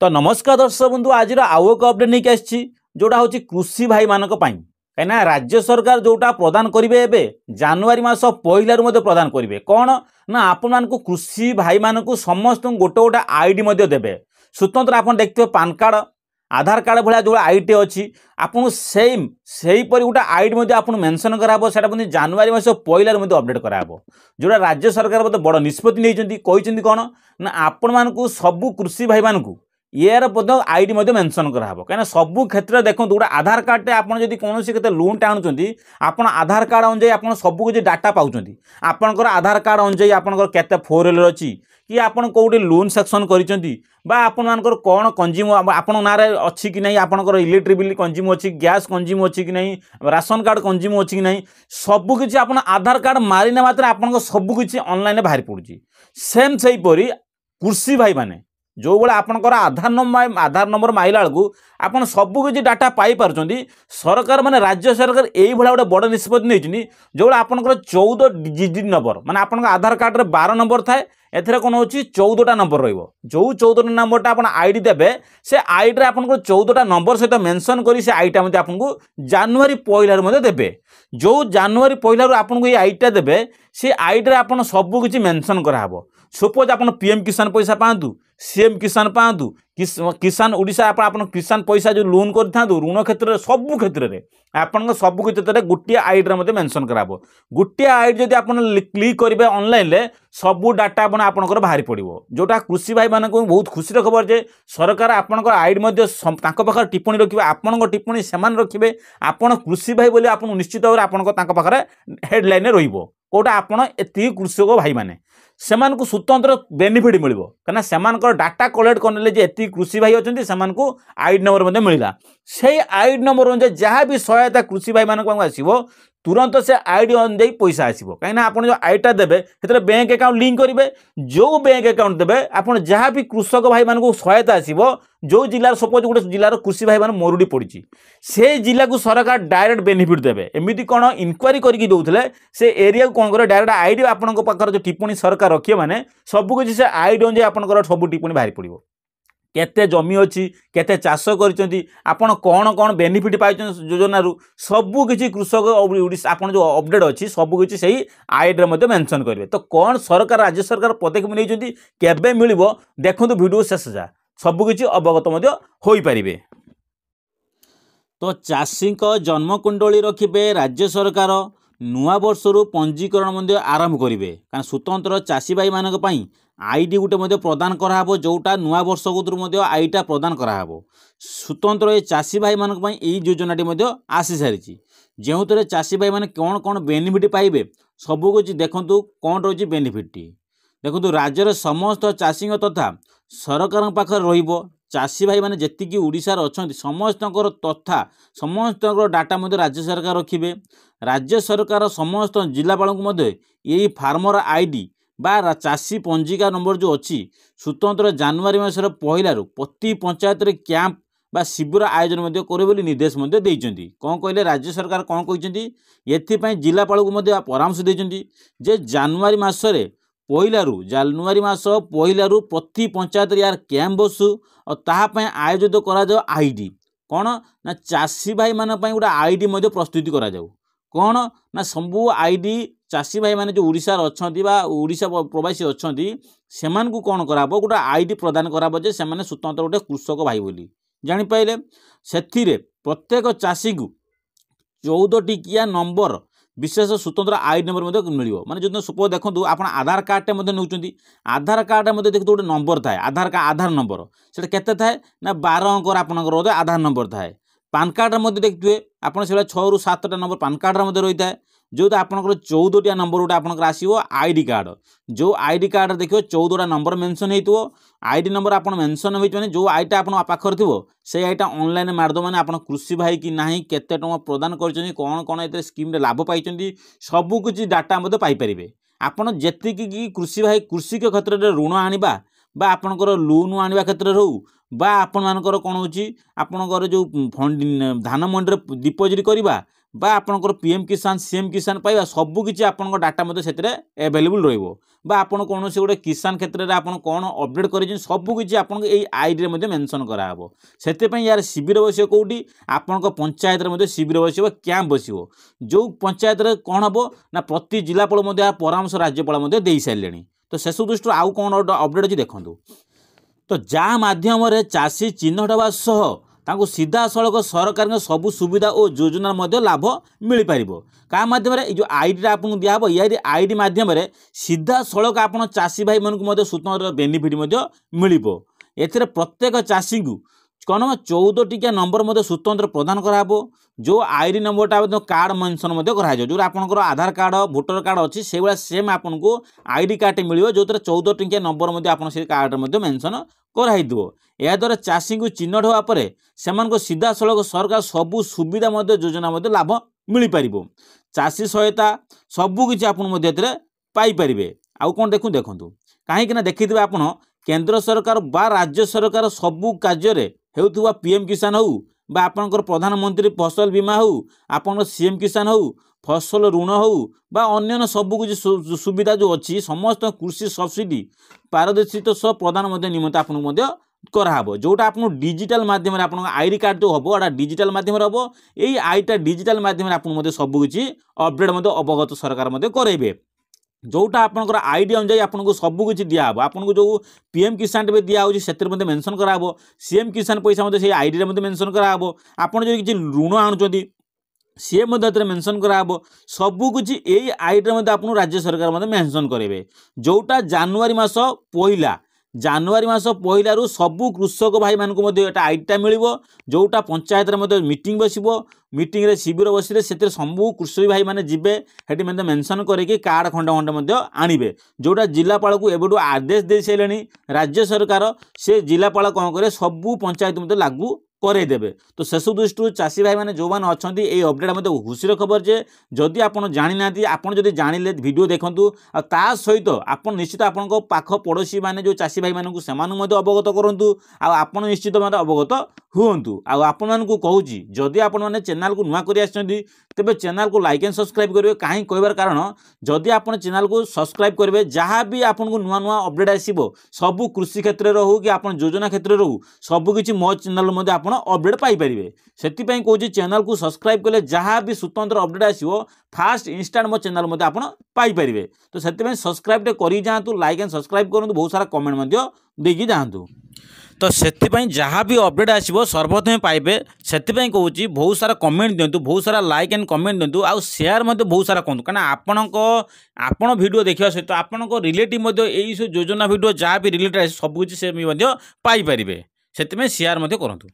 तो नमस्कार दर्शक बंधु आज आउ एक अपडेट नहीं आसी जोटा हूँ कृषि भाई मान कहीं राज्य सरकार जोटा प्रदान करेंगे एवं जनवरी मास पहलू प्रदान करेंगे कौन ना आपण कृषि भाई मान समस्त गोटे गोटे आईडी देवे स्वतंत्र आप देखते पान कार्ड आधार कार्ड भाया जो आईडी अच्छी आपको सेम सेहीपरि गोटे आईडी आप मेंशन कराब से जनवरी मास पहलू अपडेट कराब जोटा राज्य सरकार बड़ निष्पत्ति नहीं कौन ना आपण को सबू कृषि भाई मानू यार आईडी मेंशन कराब कहीं सबू क्षेत्र में देखो गोटे आधार कार्ड आपड़ी कौन के लोन टाणुंट आपड़ आधार कार्ड अनुजाई आप सबू किसी डाटा पाँच आपंकर आधार कार्ड अनुजाई आपंकर केते 4L अच्छी कि आपड़ कौटे लोन सेक्शन कर कौन कंज्यूम आपण ना अच्छी कि नहीं आपंकर इलेक्ट्रिक बिल कंज्यूम अच्छी गैस कंज्यूम अच्छी कि नहीं राशन कार्ड कंज्यूम अच्छी कि नहीं सबकि आप आधार कार्ड मारिने मात्र आप सबकि ऑनलाइन बाहरी पड़ुची सेम सेहीपरि कृषि भाई माने जो बड़ा आपंकर आधार नंबर माइला बेलू आप सबकि डाटा पाई पार्टी सरकार माने राज्य सरकार यही गोटे बड़ निष्पत्ति नहीं जो आपंकर 14 डिजिट नंबर माने आपन आधार कार्ड रे 12 नंबर थाए एथरे कौन हो 14टा नंबर रो जो 14टा नंबरटा आप आईडी देवे से आईडी रे आपन 14टा नंबर सहित मेंशन करी से आईडी आपको जनवरी पहलू देवे जो जनवरी पहलू आपको ये आईडीटा देवे से आईडी रे आपन सब किसी मेंशन कराहब सपोज आप पीएम किसान पैसा पातु सीएम किसान पातु किसान ओडिशा आप किसान पैसा जो लोन कर ऋण क्षेत्र सबू क्षेत्र में आपन सबू क्षेत्र में गोटे आईडी मेंशन कराब गोटे आईडी जब आप क्लिक करेंगे ऑनलाइन सबू डाटा आपंकर बाहरी पड़ो जोटा कृषि भाई मानक बहुत खुशी खबर जे सरकार आपंकर आईडी पाखे टिप्पणी रखिए आपण टिप्पणी से रखिए आपड़ कृषि भाई बोले आप निश्चित भाव में हेडलाइन रोटा आपड़ एति कृषक भाई माने सेमान को स्वतंत्र बेनिफिट मिल कहीं डाटा कलेक्ट करने एति कृषि भाई अच्छे से आईडी नंबर मिलला से आईडी नंबर अनुसार जहाँ भी सहायता कृषि भाई मानक आसो तुरंत से आईडी अनुजाई पैसा आसो कहीं आप जो आईडीटा देवे से बैंक अकाउंट लिंक करेंगे जो बैंक अकाउंट देवे आप जहाँ भी कृषक भाई मानक सहायता आसो जो जिलार सपोज गोटे जिलार कृषि भाई मान मरुड़ी पड़ी से जिला को सरकार डायरेक्ट बेनिफिट देवे एमती कौन इनक्वारी करके दौले से एरिया को कौन करे डायरेक्ट आईडी आपंक पाखर जो टिप्पणी सरकार रखिए मैंने सबकि से आईडी अनुजाई आपंकर सब टिप्पणी बाहरी पड़ो केते जमी अच्छी केते चाष कर कौन कौन बेनिफिट पाई योजना सबू किसी कृषक आप जो अपडेट अच्छी सबकि से आईडी मेंशन करेंगे तो कौन सरकार राज्य सरकार पदक्षेप नहीं केबे मिल देखो वीडियो शेष जा सबकि अवगत हो पारे। तो चाषी जन्मकुंडली रखिए राज्य सरकार नुआ वर्षर पंजीकरण आरंभ करेंगे कारण स्वतंत्र चाषी भाई मानक पई आईडी गोटे प्रदान कराहब जोटा नुआ वर्ष कतु आईडीटा प्रदान कराहब स्वतंत्र ये चाषी भाई मानक पई एई योजनाटी आसी सारी जो चाषी भाई माने कौन कौन बेनिफिट पाइबे सबकि देखु कौन रही बेनिफिट देखो राज्यर समस्त चाषी तथा सरकार पाखे रहिबो चाषी भाई माने जेतिकी ओडिशार अछंती समस्त तथा समस्त डाटा राज्य सरकार रखिबे राज्य सरकार समस्त जिलापाल को यही फार्मर आईडी बा चाषी पंजिका नंबर जो अच्छी स्वतंत्र जनवरी मासर पहलू प्रति पंचायत कैंप बा शिविर आयोजन करे निर्देश देइचंती कौन कहले राज्य सरकार कौन कहते ये जिलापाल को परामर्श देइचंती जे जनवरी मासरे जनवरी मास पहलू प्रति पंचायत यार कैंप बसु और ताहापे आयोजित करा आईडी कौन ना चाषी भाई मान गोटे आईडी प्रस्तुति करा जाऊ कौन ना सबू आईडी चाषी भाई माने जो ओडिशार अछंती बा ओडिशा प्रवासी अछंती सेमान को कौन कराबो गोटे आईडी प्रदान कराबो जे से माने स्वतंत्र गोटे कृषक भाई बोली जानि पाइले सेथिरे प्रत्येक चाषी को 14 टिकिया नंबर विशेष स्वतंत्र आईडी नंबर मिल माने जो सपोज देखो आप आधार कार्ड नौकरी आधार कार्ड देखते गोटे नंबर थाए आधार नंबर से केते थाए ना 12 अंकर आपंकर आधार नंबर थाए पान कार्ड देखिए आप 6 ରୁ 7टा नंबर पान कार्ड रही है जो आपंकर 14टा नंबर गोटे आपंकर आसो आईडी कार्ड जो आईडी कार्ड देखिए 14टा नंबर मेंशन हो आईडी नंबर आप मेंशन हो जो आईटा आप पाखर थो से आईटा ऑनलाइन मारद मैंने आप कृषि भाई कि ना केते टଙ୍କା प्रदान कर कौन कौन ये स्कीम लाभ पाई सबकि डाटा पाइपर आपड़ जी कृषि भाई कृषि क्षेत्र में ऋण आनिबा बा आपणकर लोन आनिबा क्षेत्र रो बा आपण मानकर कौन होची आपणकर जो फंड धान मंडी डिपोजिट करवा बा आपणकर पीएम किसान सीएम किसान पाइबा सबकिछि आपणकर डाटा मते सेतरे अवेलेबल रहइबो बा आपण कोनोसी गोटे किसान क्षेत्र में आपण कौन अपडेट करें सबकिछि आपन एई आईडी रे मते मेंशन करा हबो सेते पई यार शिविर बसियो कोउटी आपणक पंचायत रे मते शिविर बसियो कैंप बसियो जो पंचायत रे कोन हबो ना प्रति जिलापाल मते परामर्श राज्यपाल मते देई सारलेनी तो शेष दृष्टि आउ कौन अपडेट अच्छी देखूँ तो जहाँ माध्यम चाषी चिन्हट हवा सह तांको सीधा सड़क सरकार सबु सुविधा और योजना लाभ मिल पार क्या माध्यम जो आईडी आपको दिहब ये आईडी माध्यम सीधा सड़क आप चाषी भाई मानक स्वतंत्र बेनिफिट मिल ए प्रत्येक चाषी को कौन 14 टिकिया नंबर स्वतंत्र प्रदान कराबो जो आईडी नंबरटा कार्ड मेंशन कराए जो आपंकर आधार कार्ड भोटर कार्ड अच्छी से भाया सेम आपको आईडी कार्ड मिले जो 14 टिकिया नंबर आप कार्ड मेंशन कराइदिव या द्वारा चाषी को चिन्हट होगापर से सीधा सड़क सरकार सबू सुविधा योजना लाभ मिल पार चाषी सहायता सबकि आपरे आउ कौन देखूँ कहीं देखिए आप केंद्र सरकार बा राज्य सरकार सबू कार्य हेउथुवा पीएम किसान हो बा आपनकर प्रधानमंत्री फसल बीमा हो आपन सीएम किसान हो फसल ऋण हो बा अन्य सबू किसी सुविधा जो अच्छी समस्त कृषि सब्सिडी पारदर्शित सह प्रदान निमंत्रण आपको कराहब जोटा आप डिजिटल मध्यम आप आईडी कार्ड जो हम एटा डिजिटल मध्यम हम यही आईटा डिजिटल मध्यम आपको सबकि अपडेट अवगत सरकार कराइबे जोटा आपनकर आईडी अनुसार आपको सबकि दिहब आपको जो पीएम किसान भी दिखाई से मेंशन कराहब सीएम किसान पैसा से आईडी रे मेंशन कराहब आपड़ जो किसी ऋण आणुचंती सी मेंशन कराहब सबकि यही आईडी आपको राज्य सरकार मेंशन करेंगे जोटा जनवरी मास पहला जनवरी मास पहलू सबू कृषक भाई मानक आईडीटा मिल जोटा पंचायत मीटिंग बसो मीटिंग रे शिविर बसिले से सबू कृषक भाई मैंने जी हेटी मेंशन करके कार्ड खंड खंड आणवे जोटा जिलापाल को एबुठू आदेश दे सारे राज्य सरकार से जिलापाल कौन करे सबू पंचायत लागू करेदेवे तो शेष दृष्टि चाषी भाई मैंने जो मैंने अच्छा ये अपडेट मत खुशी खबर जे जदि आप जानी ना आपड़ जब जानिले वीडियो देखूँ ता सहित आप निश्चित आपण पाख पड़ोशी मैंने जो चाषी भाई मानक से अवगत करूँ आप निश्चित मतलब अवगत हुंतु आपण कहूँ जदि आपण मैंने चैनल को नुआ कर तेज चैनल को लाइक एंड सब्सक्राइब करेंगे कहीं कहबार कारण जदि आप चैनल को सब्सक्राइब करेंगे जहाँ भी आपको नुआ नुआ अपडेट आसो सबू कृषि क्षेत्र हो कि आप योजना क्षेत्र हो सबकि मो चैनल आप अपडेट पाइपर से कहूँ चैनल को सब्सक्राइब कले जहाँ भी स्वतंत्र अपडेट आसो फास्ट इंस्टांट मो चैनल आप पाइपर तो से सब्सक्राइब कर जातु लाइक एंड सब्सक्राइब करूँ बहुत सारा कमेंट देकी जातु तो से जहाँ भी अपडेट आसो सर्वप्रथम पाइबे से कहूँ बहुत सारा कमेंट दिंतु बहुत सारा लाइक एंड कमेंट दिंतु आउ शेयर बहुत सारा कहूँ कहीं आपण वीडियो देखा सहित आपण रिलेटिव यही योजना वीडियो जहाँ भी रिलेटेड सबकि से पाइपर से शेयर करूँ।